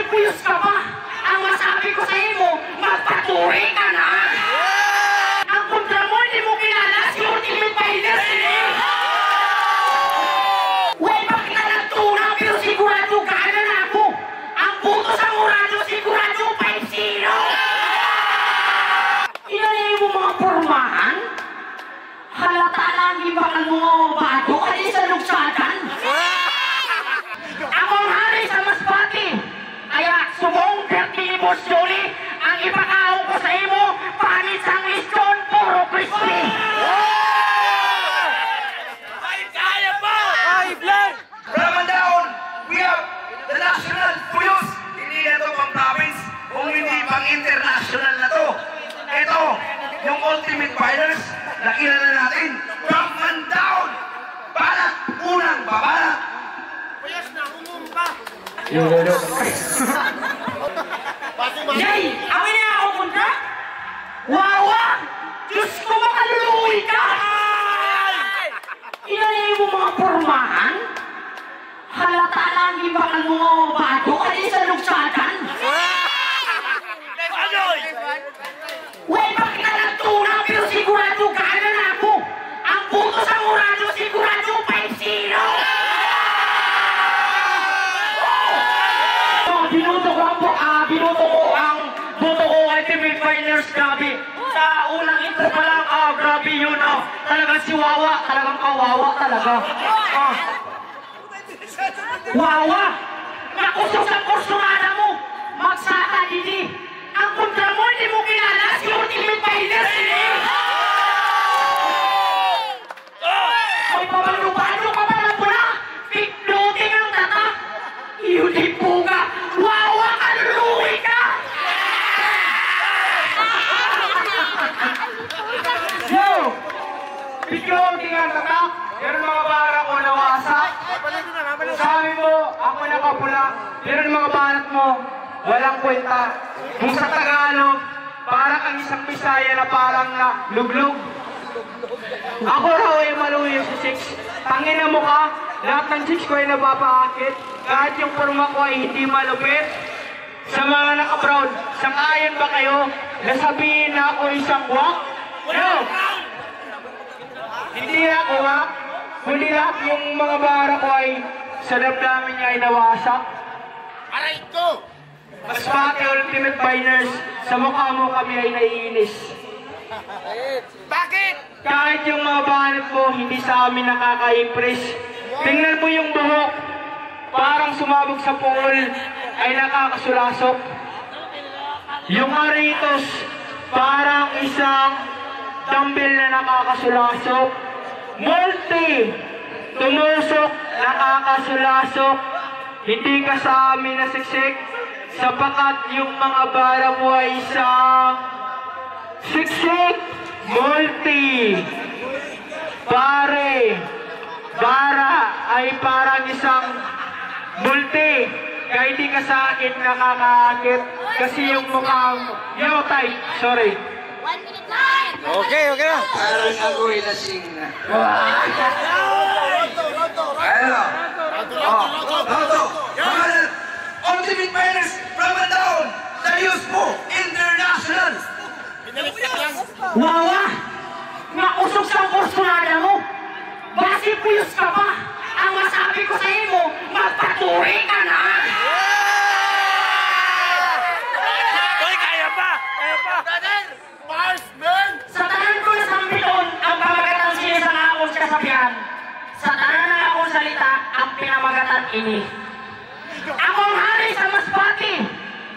puyos ka pa. Ang masabi ko sa imo, magpatuloy ka na. Ang kontra mo, hindi mo kilala si Ultimate Fighters. Huwag pa kita nagtunang, pero sigurado ka na ako. Ang puto sa murado, sigurado 5-0. Inalay mo mga pormahan? Halata lang ibakal mo bago kaya sa lugsadan. Ako ang hari sa Masbate. Kaya subong 30 Juli ang ipakaon ko sa imo, panit sang liston, puro crispy. Ay, kaya pa! Ay, Black! Ramandaon, we have the national puyos. Hindi na ito pang province, kung hindi pang international na to. Ito, yung Ultimate Fighters na kilala natin. Ramandaon, balak, unang babalak. Puyas na, umumpa! Jay, amin na ako kontra? Wawa! Diyos ko, makaluluwi ka! Inalay mo mga pormahan? Halata lang ibakal mo bago kaya sa lugsadan. Huwag pa kita nagtunang, pero sigurado ka na ako. Ang puto sa murado, sigurado 5-0. Binuto ko ang buto ko Ultimate Fighters, grabe. Sa unang intro pa lang, grabe yun. Talagang si Wawa, talagang kawawa talaga. Wawa! Nakusok sa kursumada mo! Magsaka, Didi! Ang kontra mo, hindi mo kilala si Ultimate Fighters! May pabalo-balo ka pa na pula! Pigloting ang tata! Iuli po ka! Wawa ka! Luluwi ka! Yo! Pigloting ang tata! Pero mga bara ko nawasak! Sabi mo, ako nakapula, pero mga banat mo, walang kwenta. Kung sa Tagalog, parang ang isang Bisaya na parang na luglog. Ako raw ay maluyo sa 6. Tangina mo ka, lahat ng 6 ko ay napapaakit. Kahit yung forma ko ay hindi malupit. Sa mga naka-brown, sangayon ba kayo na sabihin na ako isang wak? No! Hindi ako ha, kundi lahat yung mga bara ko ay sa damdamin niya ay nawasak. Aray ko! Masbate Ultimate Fighters, sa mukha mo kami ay naiinis. Bakit? Kahit yung mga banat mo, hindi sa amin nakaka-impress. Tingnan mo yung buhok, parang sumabog sa pool, ay nakakasulasok. Yung aritos, parang isang dumbbell na nakakasulasok. Multi! Tumusok, nakakasulasok, hindi ka sa amin nasiksik, sapagat yung mga bara mo ay isang siksik, multi. Pare, bara ay parang isang multi, kaya hindi ka sa akin nakakaakit, kasi yung mukha mo, yo type, sorry. 1 minute lang! Okay, okay na. Parang ako'y lasing na. Ano? Roto! Ultimate Fighters, Ramandaon, Darius mo, International! Wawa! Nakusok sa kursonada mo! Basi puyos ka pa! Ang masabi ko sa imo, magpatuloy ka na! Uy, kaya pa! Kaya pa! Marsman! Sa tanan ko na sambiton, ang pamagatan siya sa akong kasabihan. Sa tanan na akong salita, ang pinamagatan ini. Ako ang hari sa Masbate.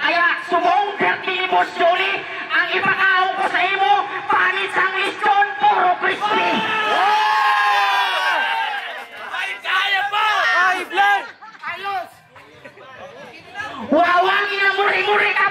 Kaya subong 30 Juli ang ipakaon ko sa imo, panit sang liston, puro crispy. Ay, kaya pa! Ay, Black! Wawangin ang muri-muri ka